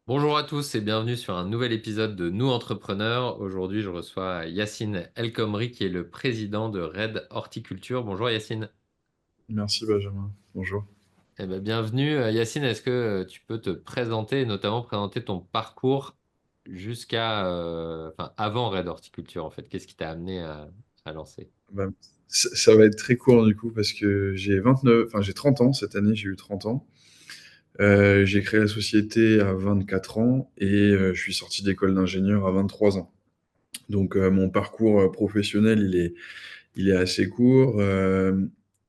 Bonjour à tous et bienvenue sur un nouvel épisode de Nous Entrepreneurs. Aujourd'hui, je reçois Yacine El Khomri qui est le président de Red Horticulture. Bonjour Yacine. Merci Benjamin. Bonjour. Eh ben, bienvenue. Yacine, est-ce que tu peux te présenter et notamment présenter ton parcours jusqu'à, enfin, avant Red Horticulture en fait? Qu'est-ce qui t'a amené à lancer? Bah, ça va être très court du coup parce que j'ai 30 ans cette année, j'ai eu 30 ans. J'ai créé la société à 24 ans et je suis sorti d'école d'ingénieur à 23 ans. Donc mon parcours professionnel, il est assez court.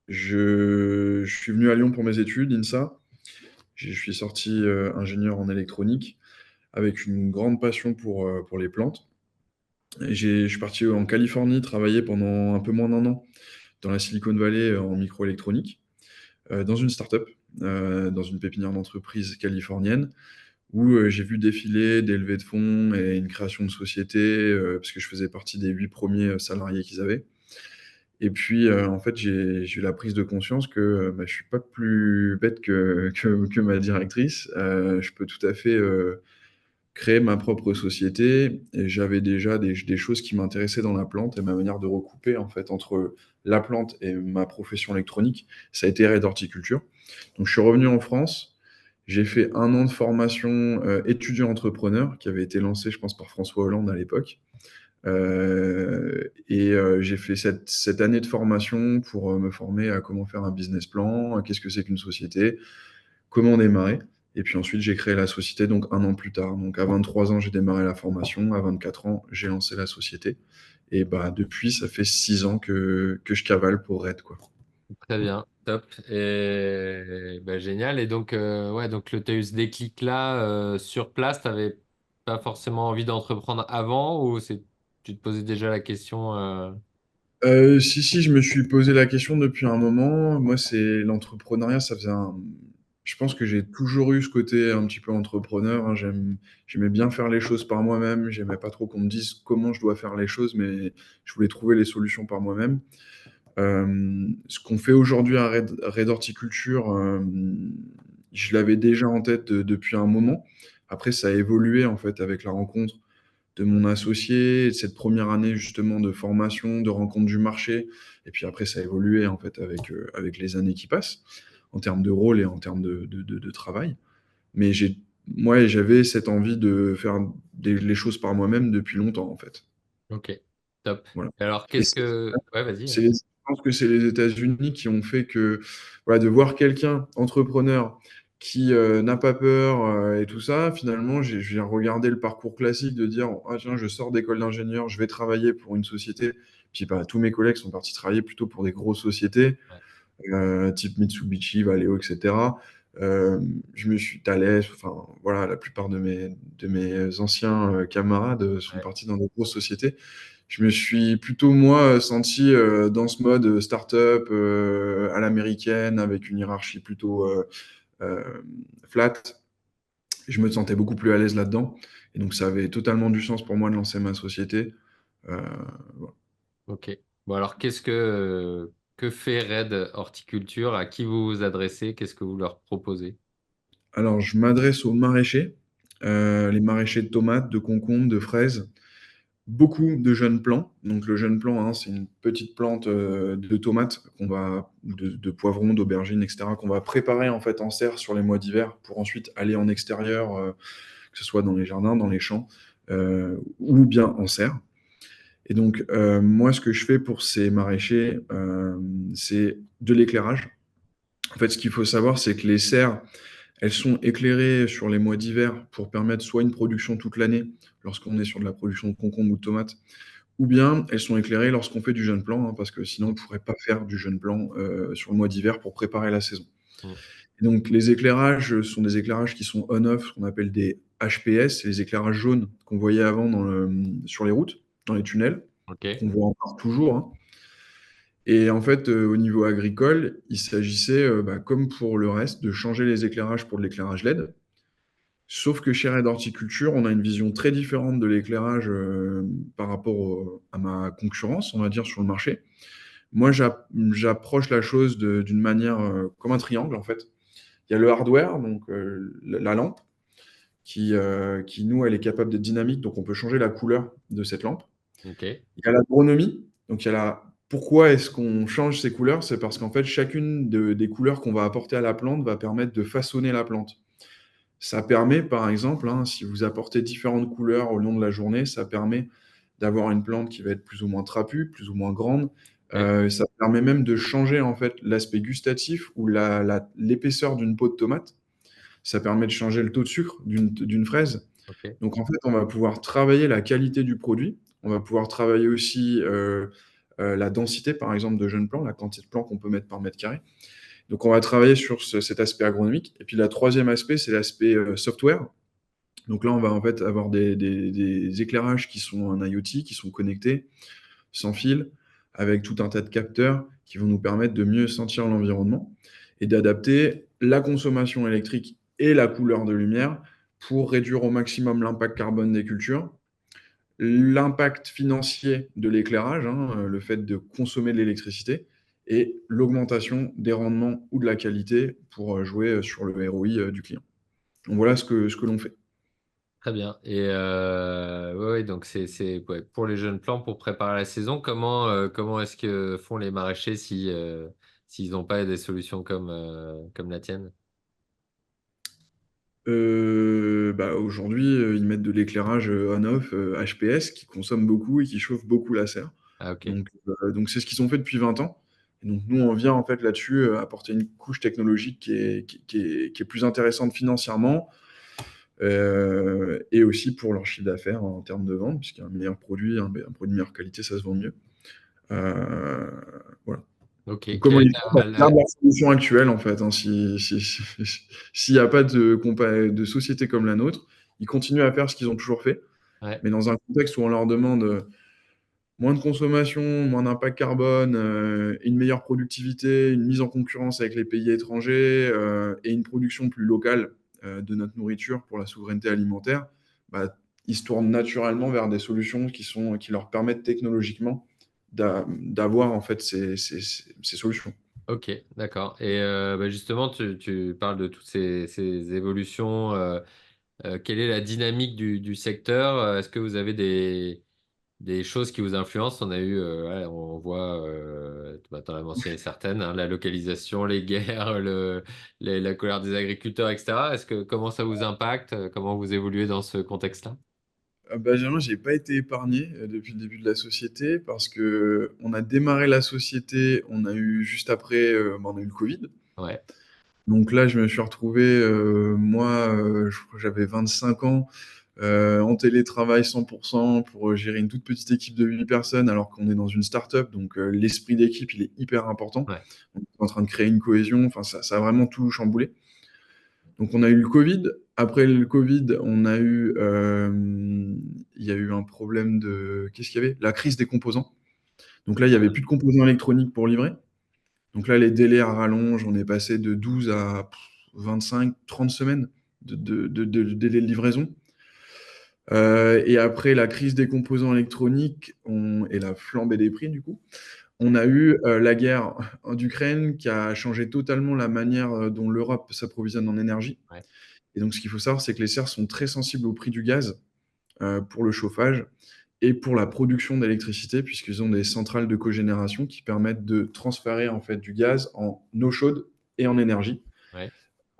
Je suis venu à Lyon pour mes études, INSA. Je suis sorti ingénieur en électronique avec une grande passion pour les plantes. Je suis parti en Californie travailler pendant un peu moins d'un an dans la Silicon Valley en microélectronique, dans une start-up, dans une pépinière d'entreprise californienne, où j'ai vu défiler des levées de fonds et une création de société, parce que je faisais partie des 8 premiers salariés qu'ils avaient. Et puis, en fait, j'ai eu la prise de conscience que bah, je suis pas plus bête que ma directrice. Je peux tout à fait créer ma propre société et j'avais déjà des choses qui m'intéressaient dans la plante et ma manière de recouper en fait entre la plante et ma profession électronique, ça a été Red Horticulture. Donc je suis revenu en France, j'ai fait un an de formation étudiant entrepreneur qui avait été lancé je pense par François Hollande à l'époque. J'ai fait cette année de formation pour me former à comment faire un business plan, à qu'est-ce que c'est qu'une société, comment démarrer. Et puis ensuite, j'ai créé la société donc un an plus tard. Donc à 23 ans, j'ai démarré la formation. À 24 ans, j'ai lancé la société. Et bah, depuis, ça fait 6 ans que je cavale pour Red, quoi. Très bien, top. Et ben, génial. Et donc, ouais, donc tu as eu ce déclic-là sur place, tu n'avais pas forcément envie d'entreprendre avant ou tu te posais déjà la question Si, je me suis posé la question depuis un moment. Moi, c'est l'entrepreneuriat, Je pense que j'ai toujours eu ce côté un petit peu entrepreneur, hein. J'aimais bien faire les choses par moi-même. J'aimais pas trop qu'on me dise comment je dois faire les choses, mais je voulais trouver les solutions par moi-même. Ce qu'on fait aujourd'hui à Red Horticulture, je l'avais déjà en tête depuis un moment. Après, ça a évolué en fait avec la rencontre de mon associé, cette première année justement de formation, de rencontre du marché. Et puis après, ça a évolué en fait avec les années qui passent, en termes de rôle et en termes de travail. Mais j'avais cette envie de faire les choses par moi-même depuis longtemps en fait. ok, top. Voilà. Et alors, Et qu'est-ce que... Ouais, vas-y. je pense que c'est les États-Unis qui ont fait que, voilà, de voir quelqu'un, entrepreneur, qui n'a pas peur et tout ça, finalement, je viens regarder le parcours classique de dire, ah tiens, je sors d'école d'ingénieur, je vais travailler pour une société. Puis bah, tous mes collègues sont partis travailler plutôt pour des grosses sociétés, Ouais, type Mitsubishi, Valeo, etc. Je me suis Thales, enfin voilà, la plupart de mes anciens camarades sont ouais, partis dans des grosses sociétés. Je me suis plutôt, moi, senti dans ce mode start-up à l'américaine, avec une hiérarchie plutôt euh, flat. Je me sentais beaucoup plus à l'aise là-dedans. Et donc, ça avait totalement du sens pour moi de lancer ma société. Euh, voilà. ok. Bon, alors, que fait Red Horticulture? À qui vous vous adressez? Qu'est-ce que vous leur proposez? Alors, je m'adresse aux maraîchers, les maraîchers de tomates, de concombres, de fraises, beaucoup de jeunes plants. Donc, le jeune plant, hein, c'est une petite plante de tomates de poivrons, d'aubergines, etc., qu'on va préparer en fait en serre sur les mois d'hiver pour ensuite aller en extérieur, que ce soit dans les jardins, dans les champs, ou bien en serre. Et donc, moi, ce que je fais pour ces maraîchers, c'est de l'éclairage. En fait, ce qu'il faut savoir, c'est que les serres, elles sont éclairées sur les mois d'hiver pour permettre soit une production toute l'année, lorsqu'on est sur de la production de concombres ou de tomates, ou bien elles sont éclairées lorsqu'on fait du jeune plant, hein, parce que sinon on ne pourrait pas faire du jeune plant sur le mois d'hiver pour préparer la saison. Mm. Et donc les éclairages sont des éclairages qui sont on-off, ce qu'on appelle des HPS, c'est les éclairages jaunes qu'on voyait avant sur les routes, dans les tunnels, Ok, qu'on voit encore toujours, hein. Et en fait, au niveau agricole, il s'agissait, bah, comme pour le reste, de changer les éclairages pour de l'éclairage LED. Sauf que chez Red Horticulture, on a une vision très différente de l'éclairage par rapport à ma concurrence, on va dire, sur le marché. Moi, j'approche la chose d'une manière comme un triangle, en fait. Il y a le hardware, donc la lampe, qui, nous, elle est capable d'être dynamique, donc on peut changer la couleur de cette lampe. Ok, Il y a l'agronomie, donc il y a la... Pourquoi est-ce qu'on change ces couleurs? C'est parce qu'en fait, chacune des couleurs qu'on va apporter à la plante va permettre de façonner la plante. Ça permet, par exemple, hein, si vous apportez différentes couleurs au long de la journée, ça permet d'avoir une plante qui va être plus ou moins trapue, plus ou moins grande. ok, Ça permet même de changer en fait l'aspect gustatif ou l'épaisseur d'une peau de tomate. Ça permet de changer le taux de sucre d'une fraise. ok. Donc en fait, on va pouvoir travailler la qualité du produit. On va pouvoir travailler aussi la densité, par exemple, de jeunes plants, la quantité de plants qu'on peut mettre par mètre carré. Donc on va travailler sur cet aspect agronomique. Et puis la troisième aspect, c'est l'aspect software. Donc là, on va en fait avoir des éclairages qui sont en IoT, qui sont connectés, sans fil, avec tout un tas de capteurs qui vont nous permettre de mieux sentir l'environnement et d'adapter la consommation électrique et la couleur de lumière pour réduire au maximum l'impact carbone des cultures, l'impact financier de l'éclairage, hein, le fait de consommer de l'électricité, et l'augmentation des rendements ou de la qualité pour jouer sur le ROI du client. Donc voilà ce que l'on fait. Très bien. Et ouais, ouais, donc ouais, pour les jeunes plants, pour préparer la saison, comment est-ce que font les maraîchers si, s'ils n'ont pas des solutions comme la tienne? Bah, aujourd'hui, ils mettent de l'éclairage on-off HPS qui consomme beaucoup et qui chauffe beaucoup la serre. Ah, ok. Donc c'est ce qu'ils ont fait depuis 20 ans. Et donc nous, on vient en fait là-dessus apporter une couche technologique qui est plus intéressante financièrement et aussi pour leur chiffre d'affaires en termes de vente, puisqu'un meilleur produit, un produit de meilleure qualité, ça se vend mieux. Euh, voilà. Donc, Ok. comment ils font? Bah, ils gardent la solution actuelle, en fait, hein. S'il n'y a pas de société comme la nôtre, ils continuent à faire ce qu'ils ont toujours fait, Ouais. mais dans un contexte où on leur demande moins de consommation, moins d'impact carbone, une meilleure productivité, une mise en concurrence avec les pays étrangers et une production plus locale de notre nourriture pour la souveraineté alimentaire, bah, ils se tournent naturellement vers des solutions qui leur permettent technologiquement d'avoir en fait ces solutions. Ok, d'accord. Et bah, justement, tu parles de toutes ces évolutions. Quelle est la dynamique du secteur? Est-ce que vous avez des choses qui vous influencent? On a eu, ouais, on voit, bah, t'en as mentionné certaines, hein, la localisation, les guerres, la colère des agriculteurs, etc. Comment ça vous impacte? Comment vous évoluez dans ce contexte-là? Benjamin, j'ai pas été épargné depuis le début de la société parce que on a démarré la société, on a eu juste après, on a eu le Covid. Ouais, Donc là, je me suis retrouvé, moi, je crois que j'avais 25 ans, en télétravail 100% pour gérer une toute petite équipe de 8 personnes alors qu'on est dans une start-up. Donc l'esprit d'équipe, il est hyper important. ouais, On est en train de créer une cohésion. Enfin, ça a vraiment tout chamboulé. Donc on a eu le Covid. Après le Covid, il y a eu un problème de, qu'est-ce qu'il y avait? La crise des composants. Donc là, il n'y avait plus de composants électroniques pour livrer. Donc là, les délais rallongent. On est passé de 12 à 25, 30 semaines de délai de livraison. Et après la crise des composants électroniques et la flambée des prix, du coup, on a eu la guerre d'Ukraine qui a changé totalement la manière dont l'Europe s'approvisionne en énergie. ouais, Et donc, ce qu'il faut savoir, c'est que les serres sont très sensibles au prix du gaz pour le chauffage et pour la production d'électricité, puisqu'ils ont des centrales de cogénération qui permettent de transférer en fait du gaz en eau chaude et en énergie. ouais.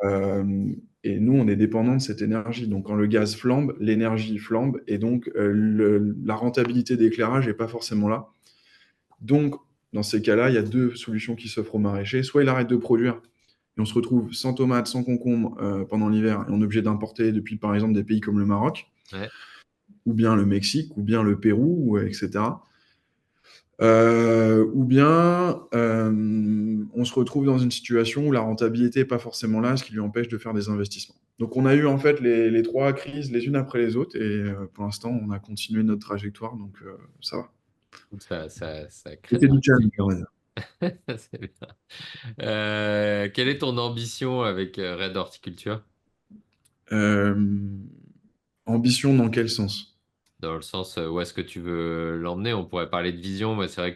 Euh, et nous, on est dépendant de cette énergie. Donc, quand le gaz flambe, l'énergie flambe, et donc la rentabilité d'éclairage n'est pas forcément là. Donc, dans ces cas-là, il y a deux solutions qui s'offrent aux maraîchers. Soit il arrête de produire, et on se retrouve sans tomates, sans concombres pendant l'hiver, et on est obligé d'importer depuis, par exemple, des pays comme le Maroc, Ouais. ou bien le Mexique, ou bien le Pérou, etc. Ou bien on se retrouve dans une situation où la rentabilité n'est pas forcément là, ce qui lui empêche de faire des investissements. Donc on a eu en fait les trois crises les unes après les autres, et pour l'instant on a continué notre trajectoire, donc ça va. Ça crée de C'était la du challenge, on va résilience. dire. C'est bien. Quelle est ton ambition avec Red Horticulture? Euh, ambition dans quel sens? Dans le sens où est-ce que tu veux l'emmener? On pourrait parler de vision, mais c'est vrai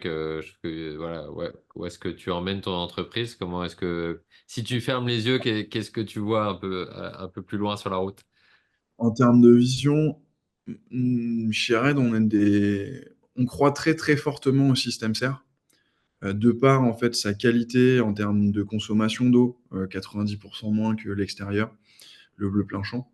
voilà, ouais, où est-ce que tu emmènes ton entreprise? Comment est-ce que si tu fermes les yeux, qu'est-ce que tu vois un peu plus loin sur la route? En termes de vision, chez Red, on croit très très fortement au système serre, de par en fait sa qualité en termes de consommation d'eau, 90% moins que l'extérieur, le bleu plein champ,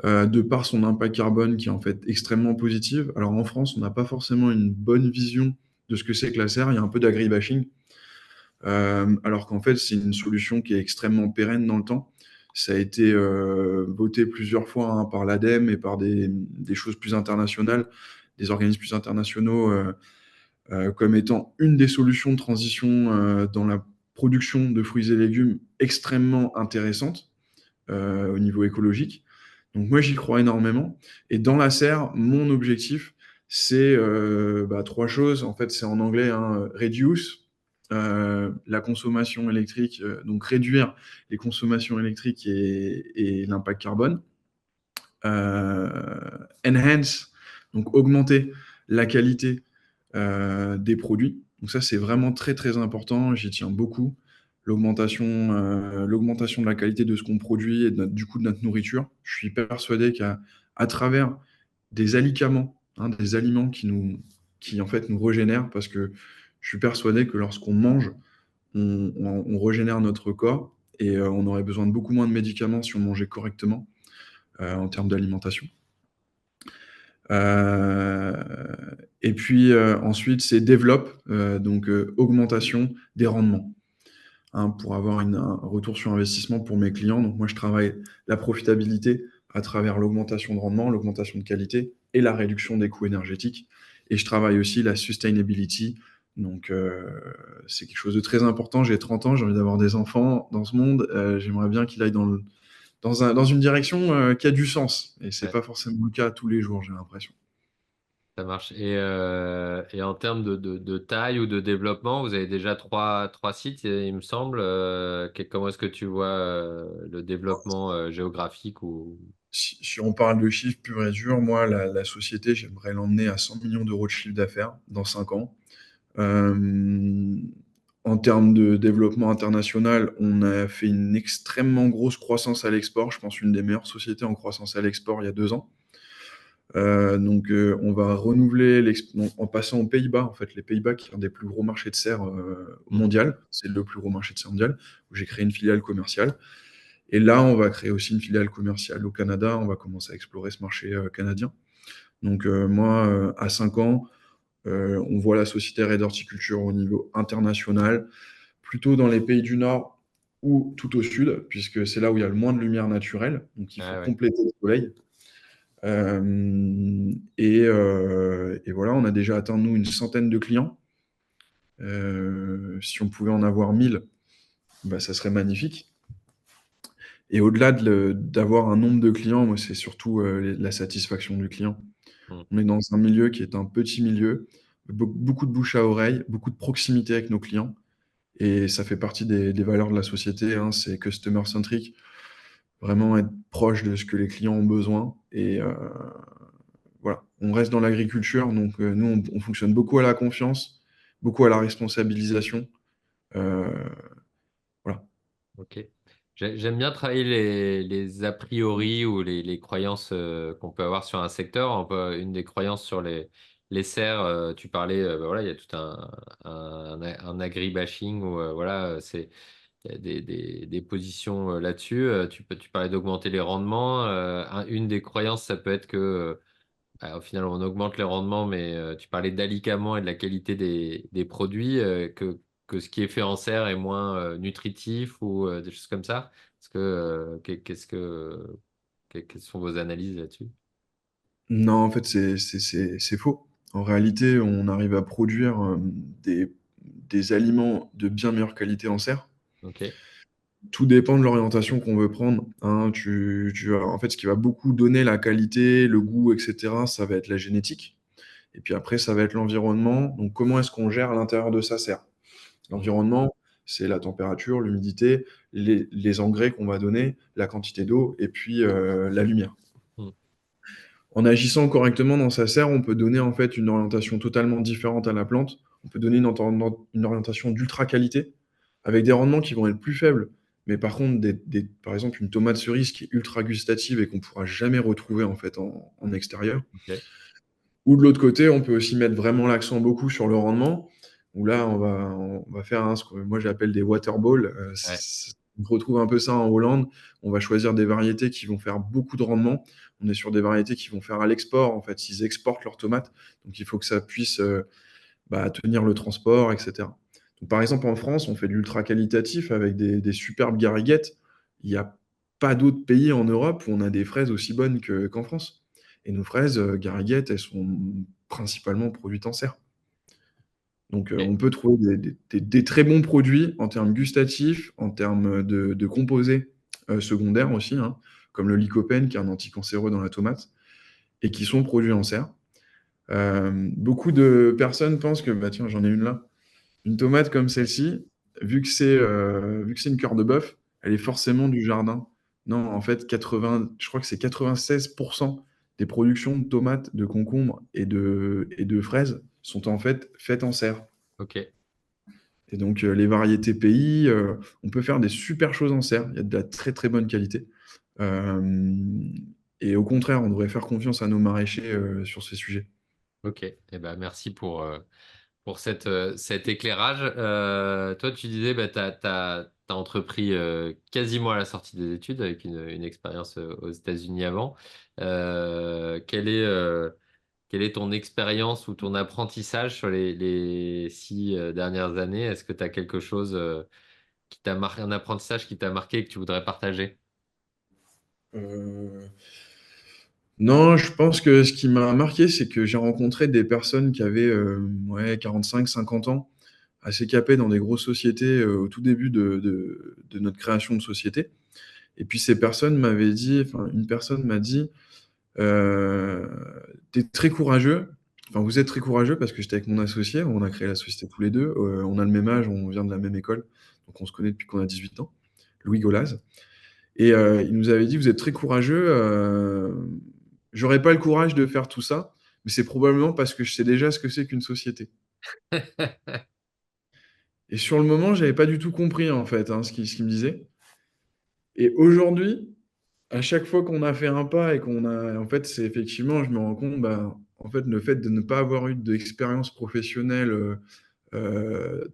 de par son impact carbone qui est en fait extrêmement positif. Alors en France, on n'a pas forcément une bonne vision de ce que c'est que la serre, il y a un peu d'agribashing, alors qu'en fait c'est une solution qui est extrêmement pérenne dans le temps. Ça a été voté plusieurs fois hein, par l'ADEME et par des choses plus internationales, des organismes plus internationaux, comme étant une des solutions de transition dans la production de fruits et légumes extrêmement intéressante au niveau écologique. Donc moi, j'y crois énormément. Et dans la serre, mon objectif, c'est trois choses. En fait, c'est en anglais, hein, reduce la consommation électrique, donc réduire les consommations électriques et l'impact carbone. Enhance, donc augmenter la qualité des produits. Donc ça, c'est vraiment très très important, j'y tiens beaucoup. L'augmentation de la qualité de ce qu'on produit et du coup de notre nourriture. Je suis persuadé qu'à travers des alicaments, hein, des aliments qui en fait nous régénèrent, parce que je suis persuadé que lorsqu'on mange, on régénère notre corps et on aurait besoin de beaucoup moins de médicaments si on mangeait correctement en termes d'alimentation. Euh, et puis ensuite, c'est développe, donc augmentation des rendements hein, pour avoir un retour sur investissement pour mes clients. Donc moi, je travaille la profitabilité à travers l'augmentation de rendement, l'augmentation de qualité et la réduction des coûts énergétiques. Et je travaille aussi la sustainability. Donc c'est quelque chose de très important. J'ai 30 ans, j'ai envie d'avoir des enfants dans ce monde. J'aimerais bien qu'il aille dans une direction qui a du sens. Et c'est Ouais, pas forcément le cas tous les jours, j'ai l'impression. ça marche. Et en termes de taille ou de développement, vous avez déjà trois sites, il me semble. Comment est-ce que tu vois le développement géographique ou... Si on parle de chiffres purs et durs, moi, la société, j'aimerais l'emmener à 100 millions d'euros de chiffre d'affaires dans 5 ans. Euh, En termes de développement international, on a fait une extrêmement grosse croissance à l'export. Je pense une des meilleures sociétés en croissance à l'export il y a 2 ans. On va renouveler en passant aux Pays-Bas. En fait, les Pays-Bas qui sont un des plus gros marchés de serre Mhm. mondial, c'est le plus gros marché de serre mondial, où j'ai créé une filiale commerciale. Et là, on va créer aussi une filiale commerciale au Canada. On va commencer à explorer ce marché canadien. Donc, moi, à 5 ans, on voit la société Red Horticulture au niveau international, plutôt dans les pays du Nord ou tout au sud, puisque c'est là où il y a le moins de lumière naturelle. Donc, il faut Ah ouais. compléter le soleil. Et voilà, on a déjà atteint, nous, une centaine de clients. Si on pouvait en avoir 1000, bah, ça serait magnifique. Et au-delà d'avoir un nombre de clients, moi, c'est surtout la satisfaction du client. Mhm. On est dans un milieu qui est un petit milieu, beaucoup de bouche à oreille, beaucoup de proximité avec nos clients. Et ça fait partie des valeurs de la société, hein, c'est customer centric, vraiment être proche de ce que les clients ont besoin. Et voilà, on reste dans l'agriculture, donc nous, on fonctionne beaucoup à la confiance, beaucoup à la responsabilisation. Euh, voilà. Ok. J'aime bien travailler les a priori ou les croyances qu'on peut avoir sur un secteur. Une des croyances sur les serres, tu parlais, bah voilà, il y a tout un agribashing où voilà, il y a des positions là-dessus. Tu parlais d'augmenter les rendements. Une des croyances, ça peut être que au final, on augmente les rendements, mais tu parlais d'alicaments et de la qualité des produits, que ce qui est fait en serre est moins nutritif ou des choses comme ça. Quelles sont vos analyses là-dessus? Non, en fait, c'est faux. En réalité, on arrive à produire des aliments de bien meilleure qualité en serre. Ok. Tout dépend de l'orientation qu'on veut prendre, hein. En fait, ce qui va beaucoup donner la qualité, le goût, etc., ça va être la génétique. Et puis après, ça va être l'environnement. Donc, comment est-ce qu'on gère à l'intérieur de sa serre? Mm, L'environnement, c'est la température, l'humidité, les engrais qu'on va donner, la quantité d'eau et puis la lumière. mm. En agissant correctement dans sa serre, on peut donner en fait une orientation totalement différente à la plante. On peut donner une orientation d'ultra qualité avec des rendements qui vont être plus faibles, Mais par contre, par exemple, une tomate cerise qui est ultra gustative et qu'on pourra jamais retrouver en fait en extérieur. Ok. Ou de l'autre côté, on peut aussi mettre vraiment l'accent beaucoup sur le rendement, où là, on va faire ce que moi j'appelle des water balls. Ouais. On retrouve un peu ça en Hollande. On va choisir des variétés qui vont faire beaucoup de rendement. On est sur des variétés qui vont faire à l'export, en fait. Ils exportent leurs tomates. Donc, il faut que ça puisse tenir le transport, etc. Donc, par exemple, en France, on fait de l'ultra qualitatif avec des superbes gariguettes. Il n'y a pas d'autres pays en Europe où on a des fraises aussi bonnes qu'en France. Et nos fraises, gariguettes, elles sont principalement produites en serre. Donc, Ok. on peut trouver des très bons produits en termes gustatifs, en termes de composés secondaires aussi, hein, comme le lycopène, qui est un anticancéreux dans la tomate, et qui sont produits en serre. Beaucoup de personnes pensent que, bah, tiens, j'en ai une là. Une tomate comme celle-ci, vu que c'est une cœur de bœuf, elle est forcément du jardin. Non, en fait, je crois que c'est 96% des productions de tomates, de concombres et de fraises sont en fait faites en serre. Ok. Et donc, les variétés pays, on peut faire des super choses en serre. Il y a de la très très bonne qualité. Euh, et au contraire, on devrait faire confiance à nos maraîchers sur ces sujets. Ok. Eh ben, merci pour cet éclairage. Toi, tu disais, bah, tu as entrepris quasiment à la sortie des études avec une expérience aux États-Unis avant. Quelle est ton expérience ou ton apprentissage sur les 6 dernières années? Est-ce que tu as quelque chose qui t'a marqué, un apprentissage qui t'a marqué et que tu voudrais partager? Euh, Non, je pense que ce qui m'a marqué, c'est que j'ai rencontré des personnes qui avaient ouais, 45, 50 ans, assez capées dans des grosses sociétés au tout début de notre création de société. Et puis ces personnes m'avaient dit, enfin une personne m'a dit, euh, t'es très courageux, enfin vous êtes très courageux parce que j'étais avec mon associé, on a créé la société tous les deux, on a le même âge, on vient de la même école, donc on se connaît depuis qu'on a 18 ans, Louis Golaz. Et il nous avait dit, vous êtes très courageux. J'aurais pas le courage de faire tout ça, mais c'est probablement parce que je sais déjà ce que c'est qu'une société. Et sur le moment, j'avais pas du tout compris en fait ce qu'il me disait. Et aujourd'hui, à chaque fois qu'on a fait un pas et qu'on a, en fait, c'est effectivement, je me rends compte, bah, en fait, le fait de ne pas avoir eu d'expérience professionnelle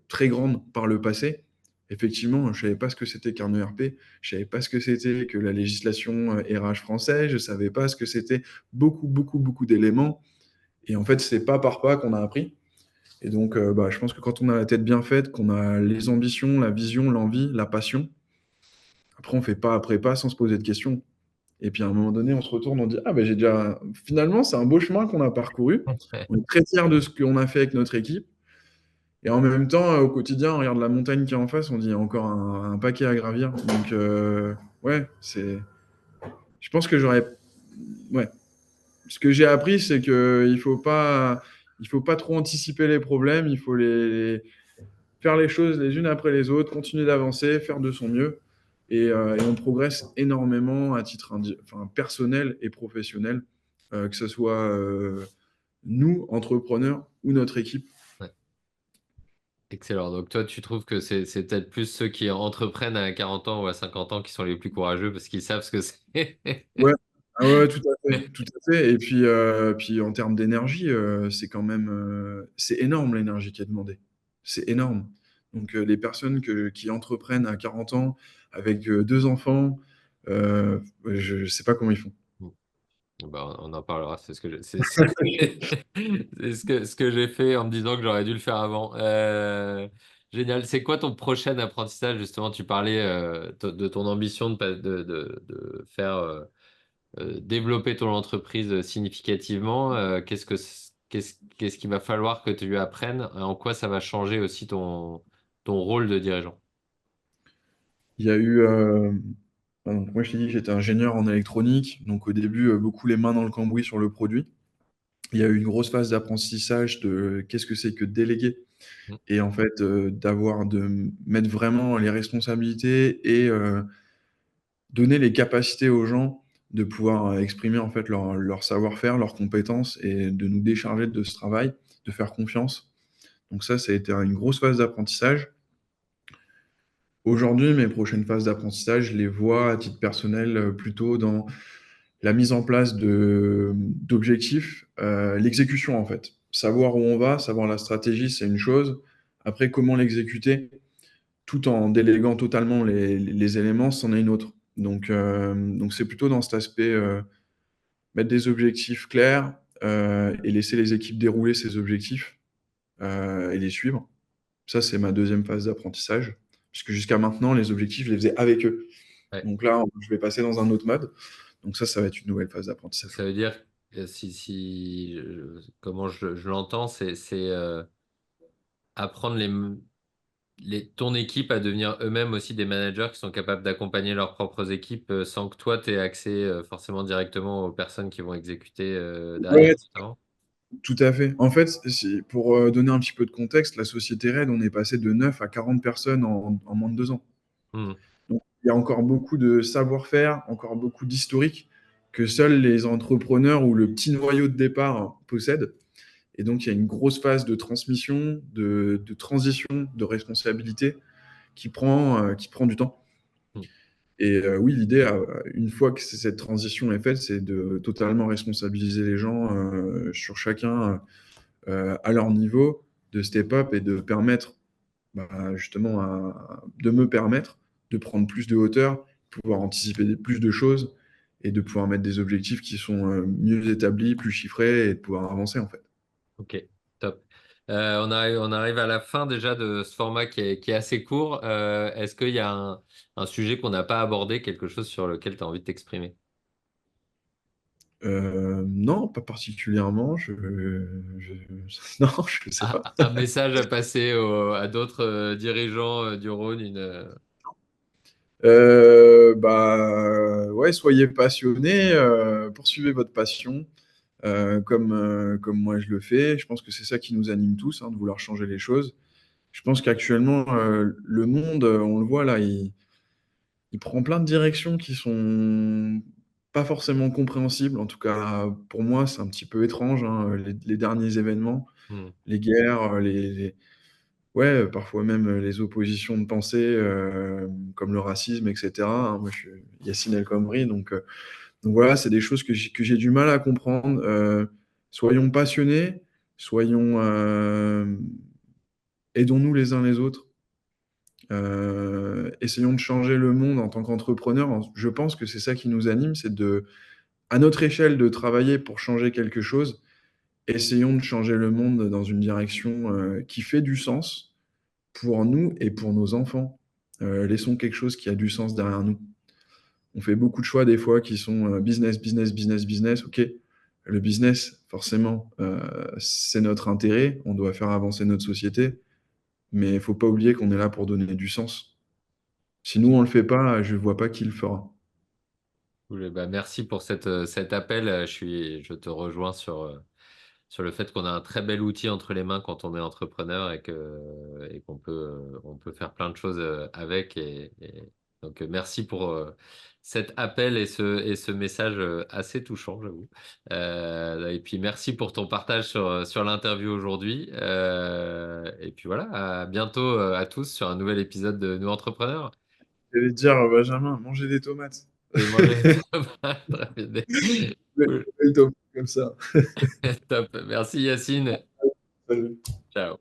très grande par le passé. Effectivement, je savais pas ce que c'était qu'un ERP, je savais pas ce que c'était que la législation RH française, je savais pas ce que c'était beaucoup, beaucoup, beaucoup d'éléments. Et en fait, c'est pas par pas qu'on a appris. Et donc, je pense que quand on a la tête bien faite, qu'on a les ambitions, la vision, l'envie, la passion, après, on fait pas après pas sans se poser de questions. Et puis à un moment donné, on se retourne, on dit, ah ben j'ai déjà... Finalement, c'est un beau chemin qu'on a parcouru. On est très fiers de ce qu'on a fait avec notre équipe. Et en même temps, au quotidien, on regarde la montagne qui est en face, on dit il y a encore un paquet à gravir. Donc, ouais, je pense que j'aurais. Ouais. Ce que j'ai appris, c'est que il faut pas trop anticiper les problèmes, il faut faire les choses les unes après les autres, continuer d'avancer, faire de son mieux. Et on progresse énormément à titre enfin, personnel et professionnel, que ce soit nous, entrepreneurs, ou notre équipe. Ouais. Excellent. Donc toi, tu trouves que c'est peut-être plus ceux qui entreprennent à 40 ans ou à 50 ans qui sont les plus courageux parce qu'ils savent ce que c'est. Ouais, ah ouais, tout à fait, tout à fait. Et puis en termes d'énergie, c'est quand même, c'est énorme l'énergie qui est demandée. C'est énorme. Donc les personnes qui entreprennent à 40 ans avec deux enfants, je ne sais pas comment ils font. Bah, on en parlera, c'est ce que c'est ce que j'ai fait en me disant que j'aurais dû le faire avant. Génial. C'est quoi ton prochain apprentissage, justement? Tu parlais de ton ambition de faire développer ton entreprise significativement. Qu'est-ce qu'il va falloir que tu apprennes? En quoi ça va changer aussi ton rôle de dirigeant? Il y a eu, donc moi je t'ai dit que j'étais ingénieur en électronique, donc au début beaucoup les mains dans le cambouis sur le produit. Il y a eu une grosse phase d'apprentissage de qu'est-ce que c'est que déléguer Mm. et en fait de mettre vraiment les responsabilités et donner les capacités aux gens de pouvoir exprimer en fait leur savoir-faire, leurs compétences et de nous décharger de ce travail, de faire confiance. Donc ça a été une grosse phase d'apprentissage. Aujourd'hui, mes prochaines phases d'apprentissage, je les vois à titre personnel plutôt dans la mise en place d'objectifs, l'exécution en fait. Savoir où on va, savoir la stratégie, c'est une chose. Après, comment l'exécuter, tout en déléguant totalement les éléments, c'en est une autre. Donc c'est plutôt dans cet aspect, mettre des objectifs clairs et laisser les équipes dérouler ces objectifs et les suivre. Ça, c'est ma deuxième phase d'apprentissage, puisque jusqu'à maintenant, les objectifs, je les faisais avec eux. Ouais. Donc là, je vais passer dans un autre mode. Donc ça va être une nouvelle phase Ça d'apprentissage. veut dire, comment je l'entends, c'est apprendre ton équipe à devenir eux-mêmes aussi des managers qui sont capables d'accompagner leurs propres équipes sans que toi, tu aies accès forcément directement aux personnes qui vont exécuter derrière, Ouais, notamment. tout à fait. En fait, pour donner un petit peu de contexte, la société Red, on est passé de 9 à 40 personnes en moins de 2 ans. Hmm. Donc, il y a encore beaucoup de savoir-faire, encore beaucoup d'historique que seuls les entrepreneurs ou le petit noyau de départ possèdent. Et donc, il y a une grosse phase de transmission, de transition, de responsabilité qui prend du temps. Hmm. Et oui, l'idée, une fois que cette transition est faite, c'est de totalement responsabiliser les gens sur chacun à leur niveau, de step up et de permettre, justement, de me permettre de prendre plus de hauteur, pouvoir anticiper plus de choses et de pouvoir mettre des objectifs qui sont mieux établis, plus chiffrés et de pouvoir avancer en fait. Ok, top. On arrive à la fin déjà de ce format qui est assez court. Est-ce qu'il y a un sujet qu'on n'a pas abordé, quelque chose sur lequel tu as envie de t'exprimer? Non, pas particulièrement. Non, je sais pas. Un message à passer à d'autres dirigeants du Rhône, Ouais, soyez passionnés, poursuivez votre passion, comme moi je le fais. Je pense que c'est ça qui nous anime tous, hein, de vouloir changer les choses. Je pense qu'actuellement, le monde, on le voit là, il prend plein de directions qui sont pas forcément compréhensibles. En tout cas, pour moi, c'est un petit peu étrange, hein, les derniers événements, Hmm. les guerres, ouais, parfois même les oppositions de pensée, comme le racisme, etc., hein. Moi, je suis Yacine El Khomri, donc voilà, c'est des choses que j'ai du mal à comprendre. Soyons passionnés, soyons, aidons-nous les uns les autres. Essayons de changer le monde en tant qu'entrepreneurs. Je pense que c'est ça qui nous anime, c'est à notre échelle, de travailler pour changer quelque chose. Essayons de changer le monde dans une direction qui fait du sens pour nous et pour nos enfants. Laissons quelque chose qui a du sens derrière nous. On fait beaucoup de choix des fois qui sont business, business, business, business. Ok, le business, forcément, c'est notre intérêt. On doit faire avancer notre société, mais il ne faut pas oublier qu'on est là pour donner du sens. Si nous, on ne le fait pas, je ne vois pas qui le fera. Cool. Bah, merci pour cet appel. Je te rejoins sur le fait qu'on a un très bel outil entre les mains quand on est entrepreneur et qu'on peut faire plein de choses avec. Donc, merci pour cet appel et ce message assez touchant, j'avoue. Et puis, merci pour ton partage sur l'interview aujourd'hui. Et puis voilà, à bientôt à tous sur un nouvel épisode de Nous Entrepreneurs. J'allais dire, Benjamin, manger des tomates. Oui, manger des tomates. Très bien. Cool. Des tomates comme ça. Top. Merci Yacine. Salut. Ciao.